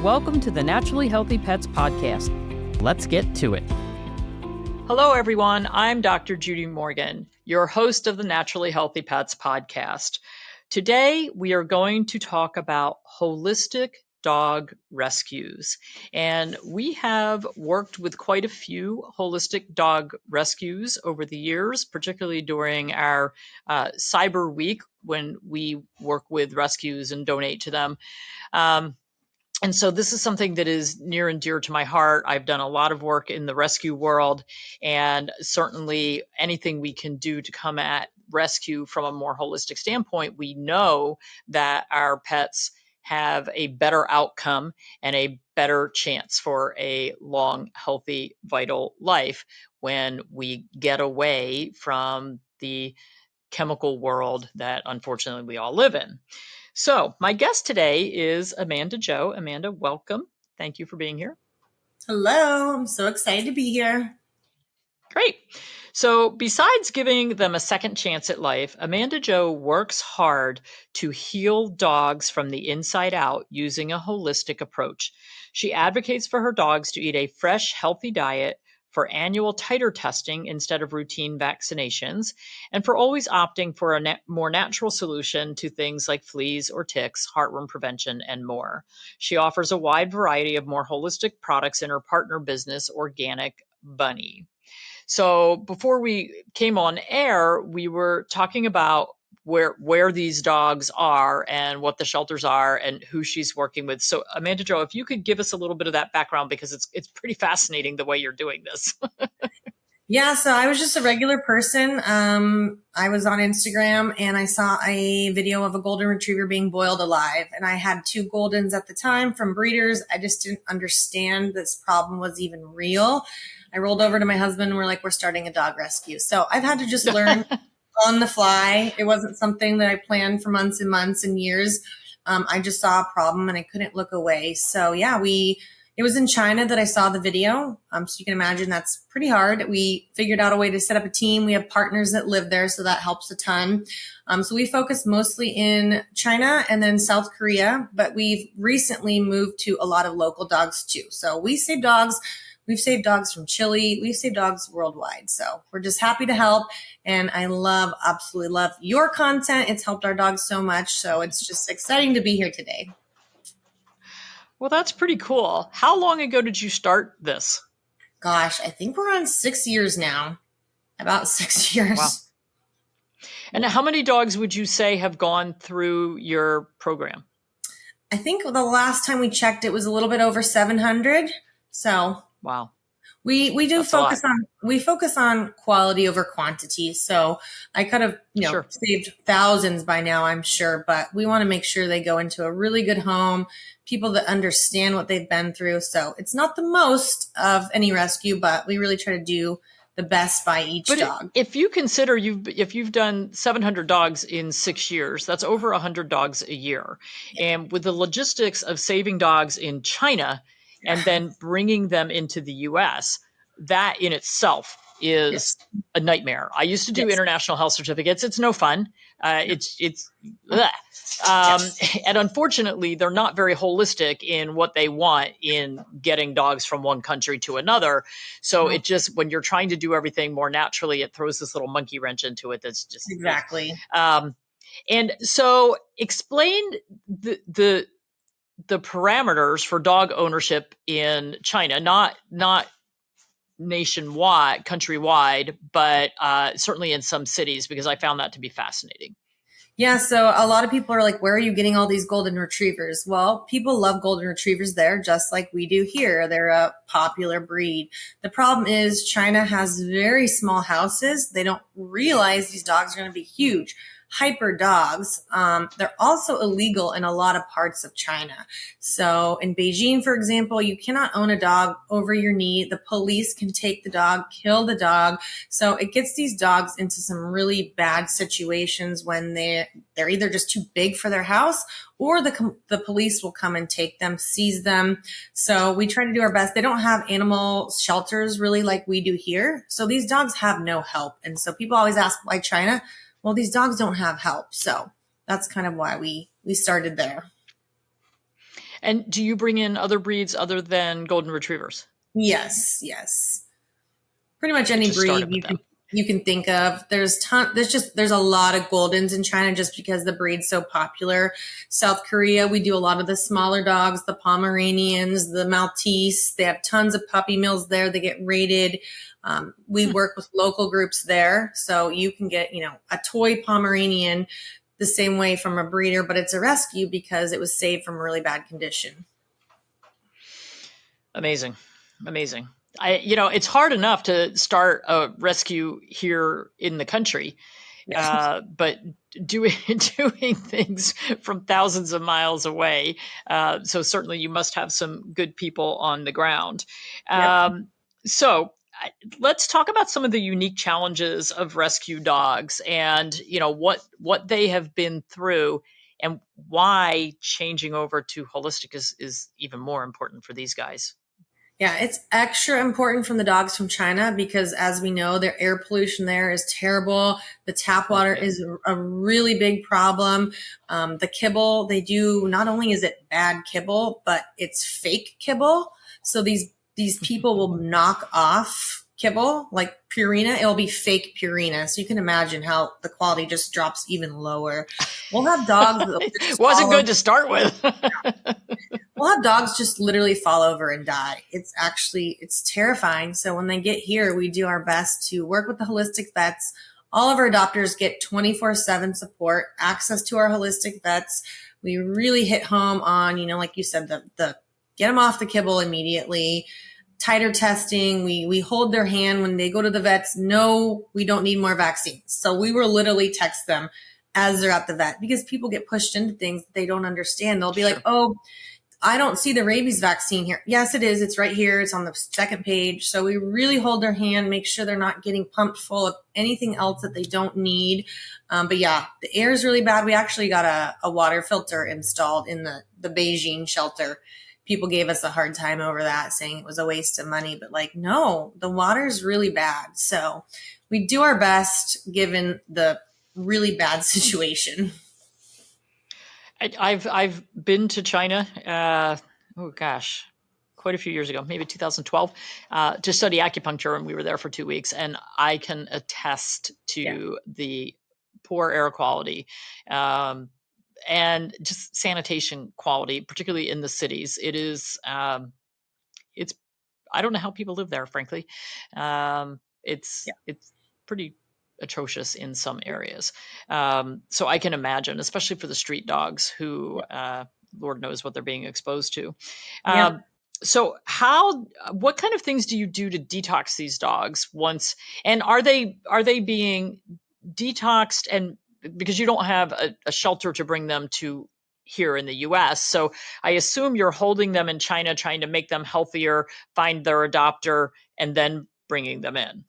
Welcome to the Naturally Healthy Pets podcast. Let's get to it. Hello, everyone. I'm Dr. Judy Morgan, your host of the Naturally Healthy Pets podcast. Today, we are going to talk about holistic dog rescues. And we have worked with quite a few holistic dog rescues over the years, particularly during our Cyber Week when we work with rescues and donate to them. And so this is something that is near and dear to my heart. I've done a lot of work in the rescue world, and certainly anything we can do to come at rescue from a more holistic standpoint, we know that our pets have a better outcome and a better chance for a long, healthy, vital life when we get away from the chemical world that unfortunately we all live in. So my guest today is Amanda Joe. Amanda, welcome. Thank you for being here. Hello. I'm so excited to be here. Great. So besides giving them a second chance at life, Amanda Joe works hard to heal dogs from the inside out using a holistic approach. She advocates for her dogs to eat a fresh, healthy diet, for annual titer testing instead of routine vaccinations, and for always opting for a more natural solution to things like fleas or ticks, heartworm prevention, and more. She offers a wide variety of more holistic products in her partner business, Organic Bunny. So before we came on air, we were talking about where these dogs are and what the shelters are and who she's working with. So Amanda Joe, if you could give us a little bit of that background, because it's pretty fascinating the way you're doing this. Yeah, so I was just a regular person. I was on Instagram and I saw a video of a golden retriever being boiled alive. And I had 2 Goldens at the time from breeders. I just didn't understand this problem was even real. I rolled over to my husband and we're like, we're starting a dog rescue. So I've had to just learn on the fly. It wasn't something that I planned for months and months and years. I just saw a problem and I couldn't look away. So yeah, it was in China that I saw the video. So you can imagine that's pretty hard. We figured out a way to set up a team. We have partners that live there, so that helps a ton. So we focus mostly in China and then South Korea, but we've recently moved to a lot of local dogs too. So we save dogs. We've saved dogs from Chile. We've saved dogs worldwide. So we're just happy to help. And I absolutely love your content. It's helped our dogs so much. So it's just exciting to be here today. Well, that's pretty cool. How long ago did you start this? Gosh, I think we're on 6 years now. About 6 years. Wow. And how many dogs would you say have gone through your program? I think the last time we checked, it was a little bit over 700. So wow, we focus on quality over quantity. So I could have saved thousands by now, I'm sure, but we want to make sure they go into a really good home, people that understand what they've been through. So it's not the most of any rescue, but we really try to do the best by each dog. If you consider if you've done 700 dogs in 6 years, that's over 100 dogs a year. Yeah. And with the logistics of saving dogs in China and then bringing them into the US, that in itself is a nightmare. I used to do international health certificates. It's no fun. And unfortunately, they're not very holistic in what they want in getting dogs from one country to another. So it just, when you're trying to do everything more naturally, it throws this little monkey wrench into it. That's just exactly. And so explain the parameters for dog ownership in China, not nationwide, countrywide, but certainly in some cities, because I found that to be fascinating. Yeah, so a lot of people are like, where are you getting all these golden retrievers? Well, people love golden retrievers there, just like we do here. They're a popular breed. The problem is China has very small houses. They don't realize these dogs are going to be huge. Hyper dogs. They're also illegal in a lot of parts of China. So in Beijing, for example, you cannot own a dog over your knee. The police can take the dog, kill the dog. So it gets these dogs into some really bad situations when they're either just too big for their house or the police will come and take them, seize them. So we try to do our best. They don't have animal shelters really like we do here. So these dogs have no help. And so people always ask, why China? Well, these dogs don't have help. So that's kind of why we started there. And do you bring in other breeds other than golden retrievers? Yes. Pretty much It any just breed started with them. you can think of. There's a lot of Goldens in China just because the breed's so popular. South Korea, we do a lot of the smaller dogs, the Pomeranians, the Maltese. They have tons of puppy mills there. They get rated. We work with local groups there. So you can get, a toy Pomeranian the same way from a breeder, but it's a rescue because it was saved from a really bad condition. Amazing. It's hard enough to start a rescue here in the country, but doing things from thousands of miles away. So certainly you must have some good people on the ground. Yep. So let's talk about some of the unique challenges of rescue dogs, and what they have been through, and why changing over to holistic is even more important for these guys. Yeah, it's extra important from the dogs from China because, as we know, their air pollution there is terrible. The tap water is a really big problem. The kibble they do, not only is it bad kibble, but it's fake kibble. So these people will knock off kibble like Purina. It will be fake Purina. So you can imagine how the quality just drops even lower. We'll have dogs that wasn't good to start with. We'll have dogs just literally fall over and die. It's terrifying. So when they get here, we do our best to work with the holistic vets. All of our adopters get 24/7 support, access to our holistic vets. We really hit home on, like you said, the get them off the kibble immediately. Tighter testing. We hold their hand when they go to the vets. No, we don't need more vaccines. So we will literally text them as they're at the vet because people get pushed into things that they don't understand. They'll be like, oh, I don't see the rabies vaccine here. Yes, it is. It's right here. It's on the second page. So we really hold their hand, make sure they're not getting pumped full of anything else that they don't need. But yeah, the air is really bad. We actually got a water filter installed in the Beijing shelter. People gave us a hard time over that, saying it was a waste of money. But no, the water is really bad. So we do our best given the really bad situation. I've been to China. Quite a few years ago, maybe 2012, to study acupuncture, and we were there for 2 weeks. And I can attest to the poor air quality, and just sanitation quality, particularly in the cities. It is, it's. I don't know how people live there, frankly. It's pretty atrocious in some areas. So I can imagine, especially for the street dogs who, Lord knows what they're being exposed to. So what kind of things do you do to detox these dogs once, and are they being detoxed, and because you don't have a shelter to bring them to here in the US. So I assume you're holding them in China, trying to make them healthier, find their adopter, and then bringing them in.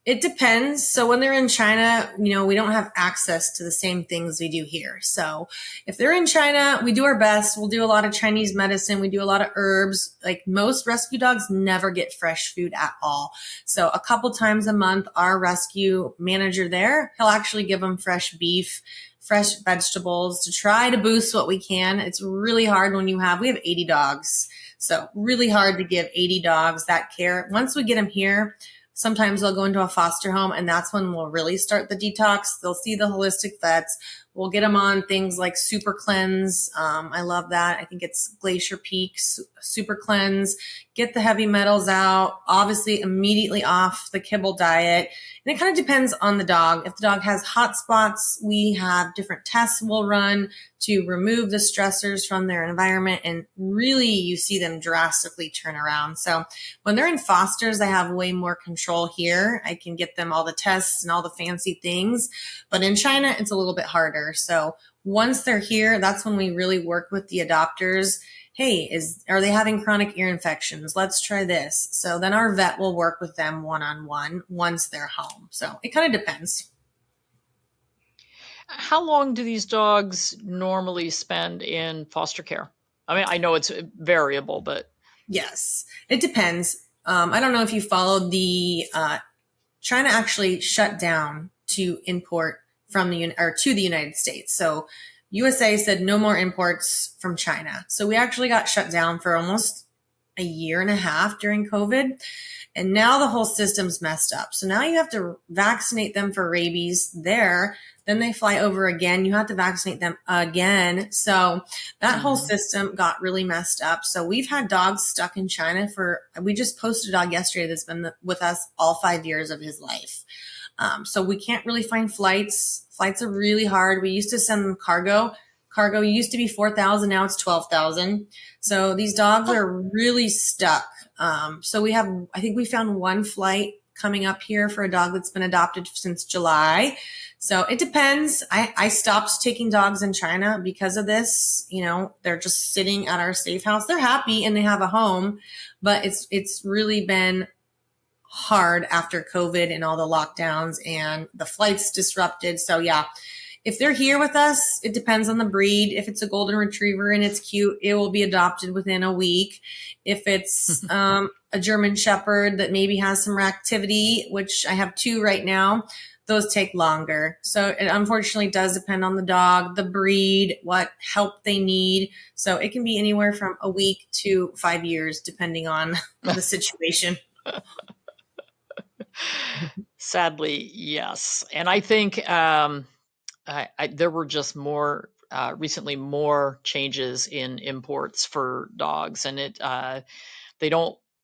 It depends. So when they're in China, we don't have access to the same things we do here. So if they're in China, we do our best. We'll do a lot of Chinese medicine. We do a lot of herbs. Like most rescue dogs never get fresh food at all. So a couple times a month, our rescue manager there, he'll actually give them fresh beef, fresh vegetables to try to boost what we can. It's really hard when we have 80 dogs. So really hard to give 80 dogs that care. Once we get them here, sometimes they'll go into a foster home, and that's when we'll really start the detox. They'll see the holistic vets. We'll get them on things like Super Cleanse. I love that. I think it's Glacier Peak, Super Cleanse. Get the heavy metals out. Obviously, immediately off the kibble diet. And it kind of depends on the dog. If the dog has hot spots, we have different tests we'll run to remove the stressors from their environment. And really, you see them drastically turn around. So when they're in fosters, I have way more control here. I can get them all the tests and all the fancy things. But in China, it's a little bit harder. So once they're here, that's when we really work with the adopters. Hey, are they having chronic ear infections? Let's try this. So then our vet will work with them one-on-one once they're home. So it kind of depends. How long do these dogs normally spend in foster care? I mean, I know it's variable, but. Yes, it depends. I don't know if you followed China actually shut down to import from to the United States. So USA said no more imports from China. So we actually got shut down for almost a year and a half during COVID. And now the whole system's messed up. So now you have to vaccinate them for rabies there. Then they fly over again. You have to vaccinate them again. So that whole system got really messed up. So we've had dogs stuck in China we just posted a dog yesterday that's been with us all 5 years of his life. So we can't really find flights. Flights are really hard. We used to send them cargo. Cargo used to be 4,000. Now it's 12,000. So these dogs are really stuck. So I think we found one flight coming up here for a dog that's been adopted since July. So it depends. I stopped taking dogs in China because of this. They're just sitting at our safe house. They're happy and they have a home, but it's really been hard after COVID and all the lockdowns and the flights disrupted. So yeah, if they're here with us, it depends on the breed. If it's a golden retriever and it's cute, it will be adopted within a week. If it's a German shepherd that maybe has some reactivity, which I have 2 right now, those take longer. So it unfortunately does depend on the dog, the breed, what help they need. So it can be anywhere from a week to 5 years, depending on the situation. Sadly, yes. And I think there were just recently more changes in imports for dogs, and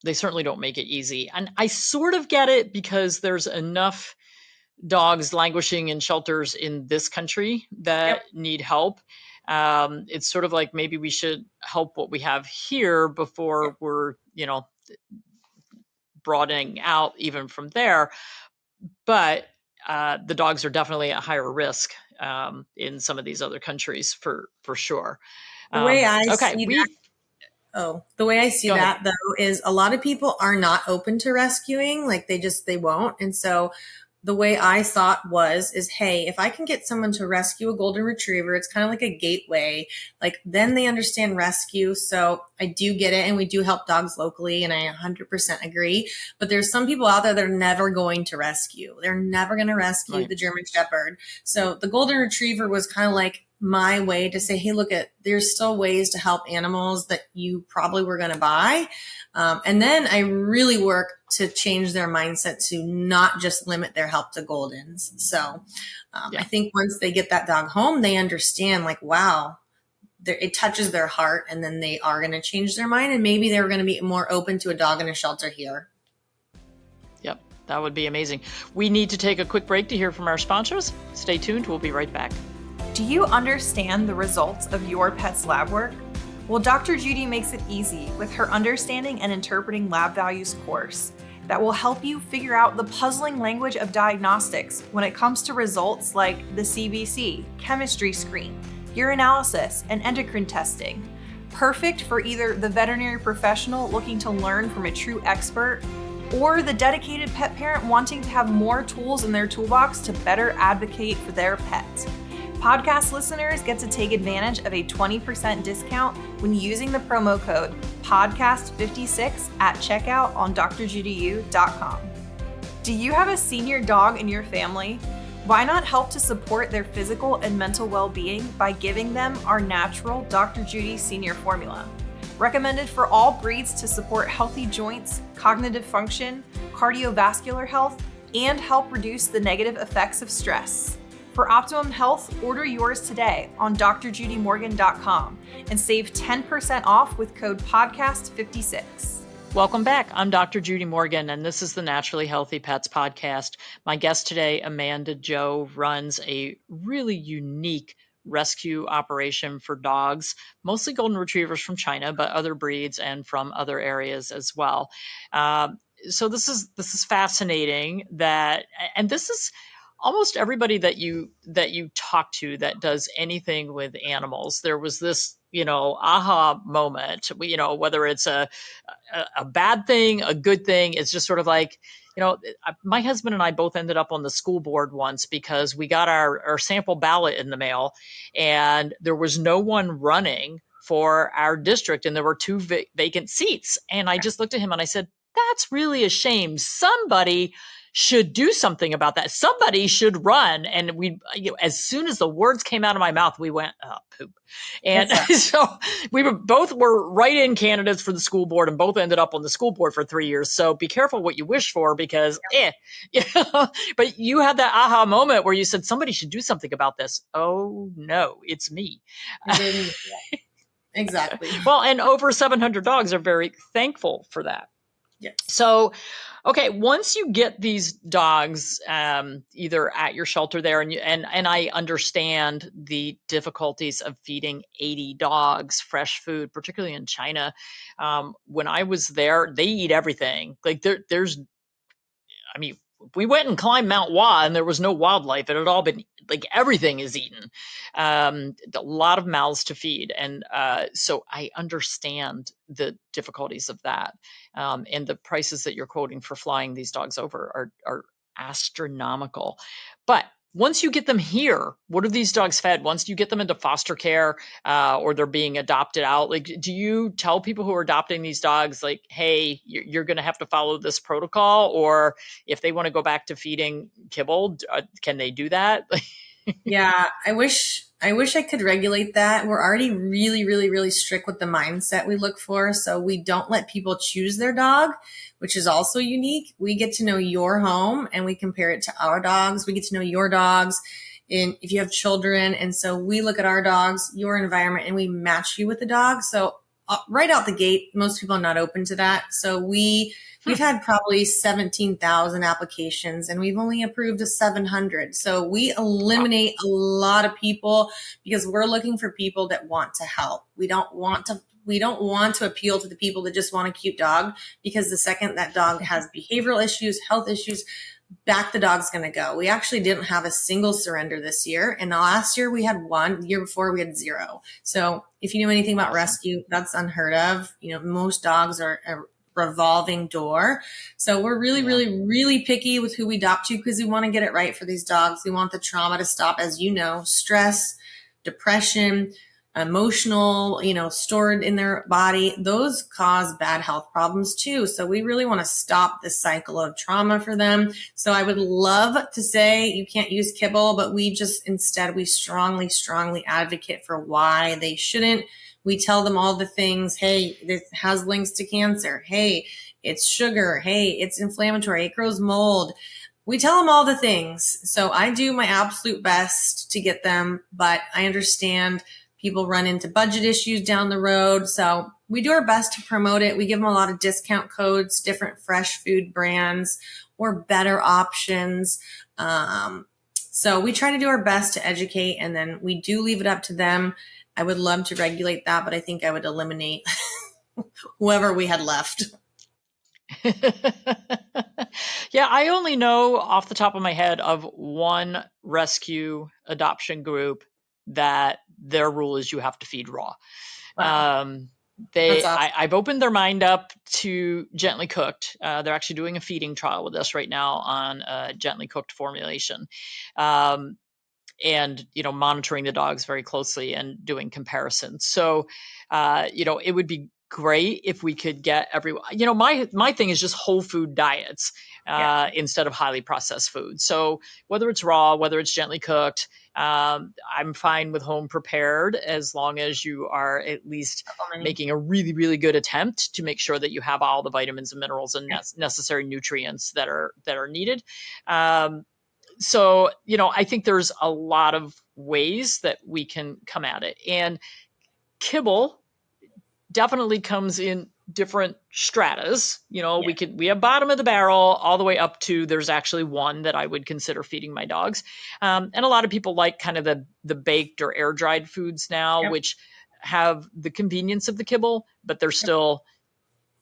they certainly don't make it easy. And I sort of get it because there's enough dogs languishing in shelters in this country that need help. It's sort of like maybe we should help what we have here before we're, broadening out even from there. But the dogs are definitely at higher risk in some of these other countries for sure. The way I see that though is a lot of people are not open to rescuing. Like they won't. And so the way I thought is, hey, if I can get someone to rescue a golden retriever, it's kind of like a gateway. Like then they understand rescue. So I do get it. And we do help dogs locally. And I 100% agree. But there's some people out there that are never going to rescue. They're never going to rescue the German shepherd. So the golden retriever was kind of like my way to say, hey, there's still ways to help animals that you probably were going to buy. And then I really work to change their mindset to not just limit their help to Goldens. So I think once they get that dog home, they understand like, wow, it touches their heart, and then they are going to change their mind. And maybe they're going to be more open to a dog in a shelter here. Yep, that would be amazing. We need to take a quick break to hear from our sponsors. Stay tuned. We'll be right back. Do you understand the results of your pet's lab work? Well, Dr. Judy makes it easy with her Understanding and Interpreting Lab Values course that will help you figure out the puzzling language of diagnostics when it comes to results like the CBC, chemistry screen, urinalysis, and endocrine testing. Perfect for either the veterinary professional looking to learn from a true expert or the dedicated pet parent wanting to have more tools in their toolbox to better advocate for their pet. Podcast listeners get to take advantage of a 20% discount when using the promo code PODCAST56 at checkout on drjudyu.com. Do you have a senior dog in your family? Why not help to support their physical and mental well-being by giving them our natural Dr. Judy Senior Formula? Recommended for all breeds to support healthy joints, cognitive function, cardiovascular health, and help reduce the negative effects of stress. For optimum health, order yours today on drjudymorgan.com and save 10% off with code PODCAST56. Welcome back. I'm Dr. Judy Morgan, and this is the Naturally Healthy Pets podcast. My guest today, Amanda Joe, runs a really unique rescue operation for dogs, mostly golden retrievers from China, but other breeds and from other areas as well. So this is fascinating and this is almost everybody that you talk to that does anything with animals. There was this, aha moment, whether it's a bad thing, a good thing. It's just sort of like, my husband and I both ended up on the school board once because we got our sample ballot in the mail and there was no one running for our district and there were 2 vacant seats. And I just looked at him and I said, that's really a shame. Somebody should do something about that. Somebody should run. And as soon as the words came out of my mouth, we went, oh, poop. And so we were write-in candidates for the school board, and both ended up on the school board for 3 years. So be careful what you wish for, because but you had that aha moment where you said, somebody should do something about this. Oh no, it's me. Exactly. Well, and over 700 dogs are very thankful for that. Yes. So, okay, once you get these dogs either at your shelter there, and I understand the difficulties of feeding 80 dogs fresh food, particularly in China. When I was there, they eat everything. Like we went and climbed Mount Hua, and there was no wildlife. It had all been, like, everything is eaten. A lot of mouths to feed. And so I understand the difficulties of that. And the prices that you're quoting for flying these dogs over are astronomical. But once you get them here, what are these dogs fed? Once you get them into foster care or they're being adopted out, like, do you tell people who are adopting these dogs, like, hey, you're going to have to follow this protocol? Or if they want to go back to feeding kibble, can they do that? Yeah, I wish I could regulate that. We're already really, really, really strict with the mindset we look for. So we don't let people choose their dog, which is also unique. We get to know your home and we compare it to our dogs. We get to know your dogs, and if you have children. And so we look at our dogs, your environment, and we match you with the dog. So right out the gate, most people are not open to that. So we've had probably 17,000 applications, and we've only approved 700. So we eliminate a lot of people because we're looking for people that want to help. We don't want to appeal to the people that just want a cute dog, because the second that dog has behavioral issues, health issues, back the dog's going to go. We actually didn't have a single surrender this year. And last year we had one. The year before we had 0. So if you know anything about rescue, that's unheard of. Most dogs are a revolving door. So we're really, really, really picky with who we adopt to, because we want to get it right for these dogs. We want the trauma to stop, as you know, stress, depression, emotional, stored in their body. Those cause bad health problems too. So we really want to stop this cycle of trauma for them. So I would love to say you can't use kibble, but we strongly, strongly advocate for why they shouldn't. We tell them all the things. Hey, this has links to cancer. Hey, it's sugar. Hey, it's inflammatory. It grows mold. We tell them all the things. So I do my absolute best to get them, but I understand people run into budget issues down the road. So we do our best to promote it. We give them a lot of discount codes, different fresh food brands, or better options. So we try to do our best to educate, and then we do leave it up to them. I would love to regulate that, but I think I would eliminate whoever we had left. Yeah, I only know off the top of my head of one rescue adoption group that their rule is you have to feed raw. Wow. I've opened their mind up to gently cooked. They're actually doing a feeding trial with us right now on gently cooked formulation. And monitoring the dogs very closely and doing comparisons. So it would be great if we could get everyone. My thing is just whole food diets instead of highly processed food. So whether it's raw, whether it's gently cooked, I'm fine with home prepared, as long as you are at least making a really, really good attempt to make sure that you have all the vitamins and minerals and necessary nutrients that are needed. So, I think there's a lot of ways that we can come at it. And kibble definitely comes in different stratas. We have bottom of the barrel all the way up to, there's actually one that I would consider feeding my dogs. And a lot of people like kind of the baked or air dried foods now, which have the convenience of the kibble, but they're still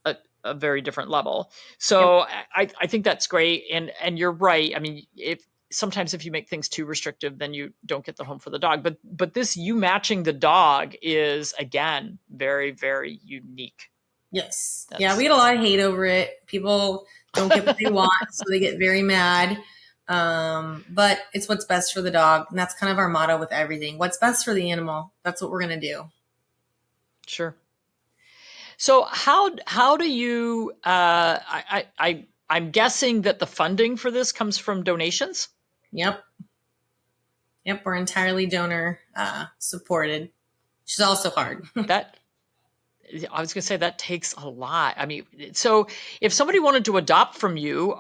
a very different level. So I think that's great. And you're right. I mean, sometimes if you make things too restrictive, then you don't get the home for the dog. But this, you matching the dog, is, again, very, very unique. Yes. We get a lot of hate over it. People don't get what they want, so they get very mad. But it's what's best for the dog. And that's kind of our motto with everything. What's best for the animal, that's what we're going to do. Sure. So how do you, I I'm guessing that the funding for this comes from donations? Yep. We're entirely donor supported, which is also hard. I was going to say that takes a lot. I mean, so if somebody wanted to adopt from you,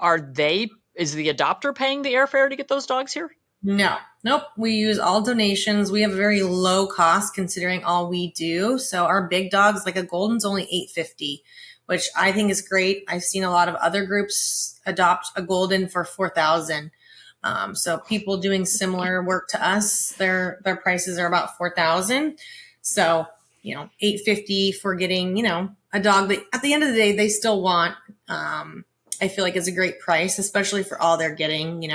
is the adopter paying the airfare to get those dogs here? No, nope. We use all donations. We have a very low cost considering all we do. So our big dogs, like a golden's only $850, which I think is great. I've seen a lot of other groups adopt a golden for $4,000. So people doing similar work to us, their prices are about $4,000. So, $850 for getting, a dog that at the end of the day, they still want, I feel like is a great price, especially for all they're getting,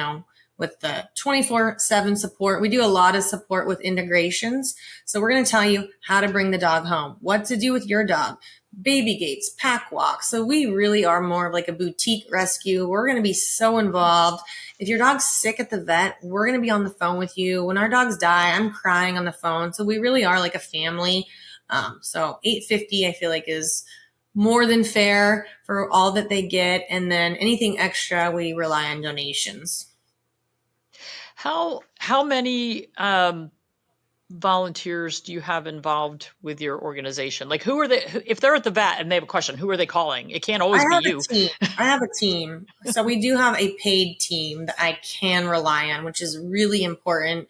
with the 24/7 support. We do a lot of support with integrations. So we're going to tell you how to bring the dog home, what to do with your dog, baby gates, pack walks. So we really are more of like a boutique rescue. We're going to be so involved. If your dog's sick at the vet, we're going to be on the phone with you. When our dogs die, I'm crying on the phone. So we really are like a family. So $850, I feel like is more than fair for all that they get. And then anything extra, we rely on donations. How many volunteers do you have involved with your organization? Like who are they, if they're at the vet and they have a question, who are they calling? It can't always be you. I have a team. So we do have a paid team that I can rely on, which is really important.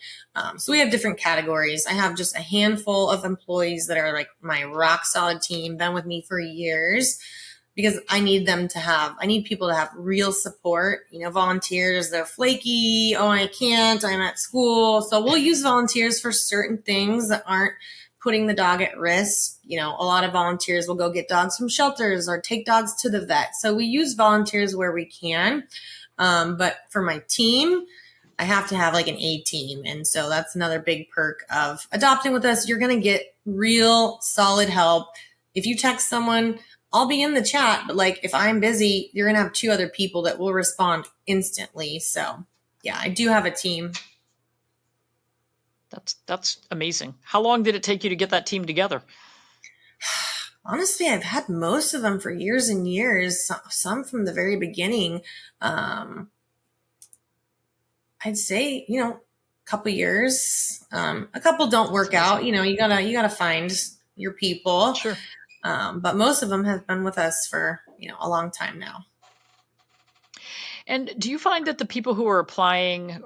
So we have different categories. I have just a handful of employees that are like my rock solid team, been with me for years. Because I need people to have real support. Volunteers, they're flaky. Oh, I can't. I'm at school. So we'll use volunteers for certain things that aren't putting the dog at risk. A lot of volunteers will go get dogs from shelters or take dogs to the vet. So we use volunteers where we can. But for my team, I have to have like an A team. And so that's another big perk of adopting with us. You're going to get real solid help. If you text someone, I'll be in the chat, but like if I'm busy, you're going to have 2 other people that will respond instantly. So yeah, I do have a team. That's amazing. How long did it take you to get that team together? Honestly, I've had most of them for years and years, some from the very beginning. I'd say, a couple years, a couple don't work out. You gotta find your people. Sure. But most of them have been with us for, a long time now. And do you find that the people who are applying,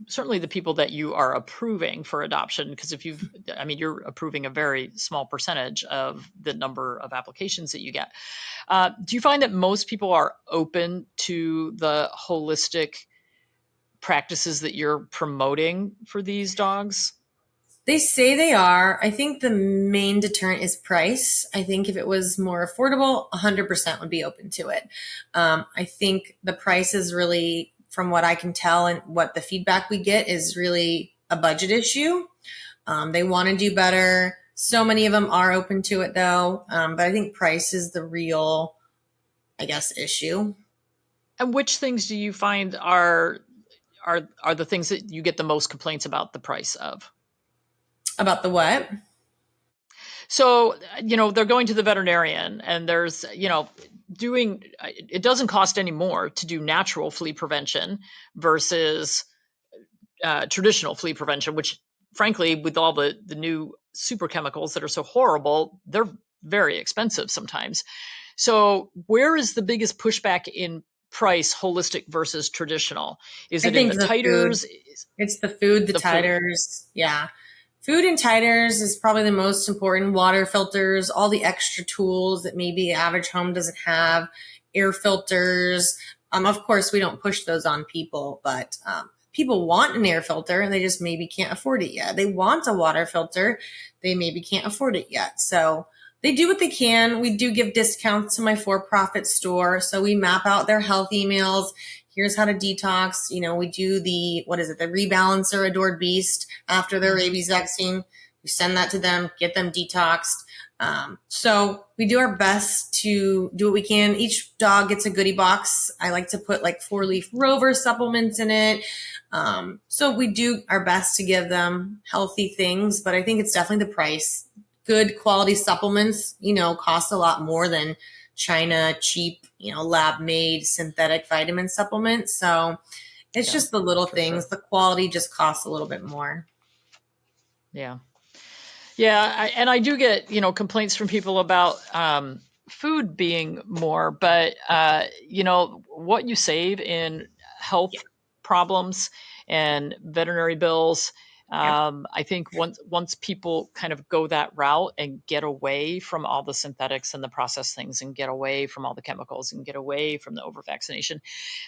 certainly the people that you are approving for adoption, because you're approving a very small percentage of the number of applications that you get. Do you find that most people are open to the holistic practices that you're promoting for these dogs? They say they are. I think the main deterrent is price. I think if it was more affordable, 100% would be open to it. I think the price is really, from what I can tell and what the feedback we get, is really a budget issue. They want to do better. So many of them are open to it though. But I think price is the real, issue. And which things do you find are the things that you get the most complaints about the price of? About the what? So, they're going to the veterinarian and there's, it doesn't cost any more to do natural flea prevention versus traditional flea prevention, which frankly, with all the new super chemicals that are so horrible, they're very expensive sometimes. So where is the biggest pushback in price, holistic versus traditional? Is it in the titers? It's the food, the titers. Food. Yeah. Food and titers is probably the most important. Water filters, all the extra tools that maybe the average home doesn't have, air filters. Of course, we don't push those on people, but people want an air filter and they just maybe can't afford it yet. They want a water filter. They maybe can't afford it yet. So they do what they can. We do give discounts to my for-profit store. So we map out their health emails. Here's how to detox. We do the rebalancer Adored Beast after their rabies vaccine. We send that to them, get them detoxed. So we do our best to do what we can. Each dog gets a goodie box. I like to put like 4-leaf rover supplements in it. So we do our best to give them healthy things, but I think it's definitely the price. Good quality supplements, cost a lot more than China cheap, lab made synthetic vitamin supplements. So it's just the little things. Sure. The quality just costs a little bit more. Yeah. Yeah. And I do get, complaints from people about food being more, but, what you save in health problems and veterinary bills, I think once people kind of go that route and get away from all the synthetics and the processed things and get away from all the chemicals and get away from the over-vaccination,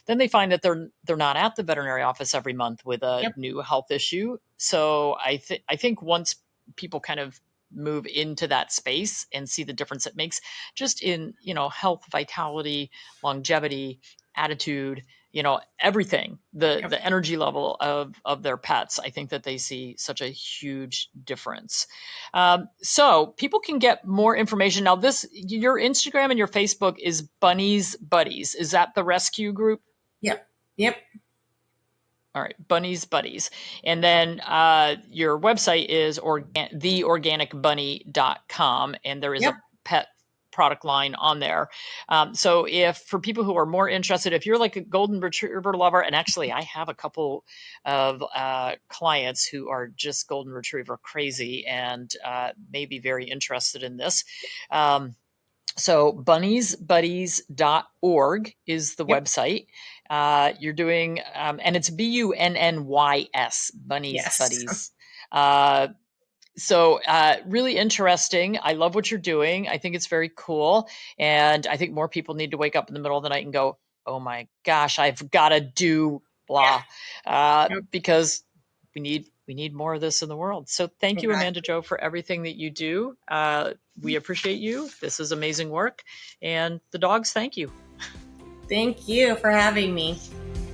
then they find that they're not at the veterinary office every month with a new health issue. So I think once people kind of move into that space and see the difference it makes just in, health, vitality, longevity, attitude, everything, the energy level of their pets, I think that they see such a huge difference. So people can get more information. Now your Instagram and your Facebook is Bunnies Buddies. Is that the rescue group? Yep. All right, Bunnies Buddies. And then your website is theorganicbunny.com, and there is a pet product line on there. So for people who are more interested, if you're like a golden retriever lover, and actually I have a couple of clients who are just golden retriever crazy and may be very interested in this. So bunniesbuddies.org is the website. You're doing, and it's BUNNYS, Bunnies Buddies. So really interesting. I love what you're doing. I think it's very cool. And I think more people need to wake up in the middle of the night and go, oh my gosh, I've got to do blah, because we need more of this in the world. So thank you, Amanda Jo, for everything that you do. We appreciate you. This is amazing work. And the dogs, thank you. Thank you for having me.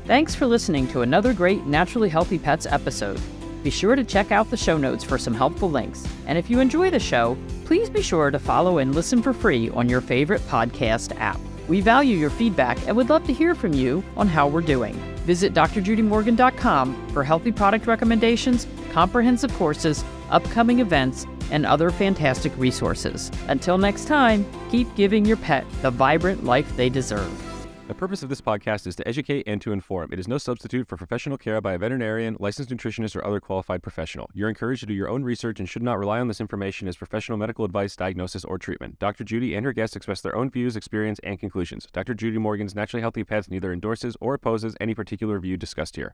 Thanks for listening to another great Naturally Healthy Pets episode. Be sure to check out the show notes for some helpful links. And if you enjoy the show, please be sure to follow and listen for free on your favorite podcast app. We value your feedback and would love to hear from you on how we're doing. Visit drjudymorgan.com for healthy product recommendations, comprehensive courses, upcoming events, and other fantastic resources. Until next time, keep giving your pet the vibrant life they deserve. The purpose of this podcast is to educate and to inform. It is no substitute for professional care by a veterinarian, licensed nutritionist, or other qualified professional. You're encouraged to do your own research and should not rely on this information as professional medical advice, diagnosis, or treatment. Dr. Judy and her guests express their own views, experience, and conclusions. Dr. Judy Morgan's Naturally Healthy Pets neither endorses or opposes any particular view discussed here.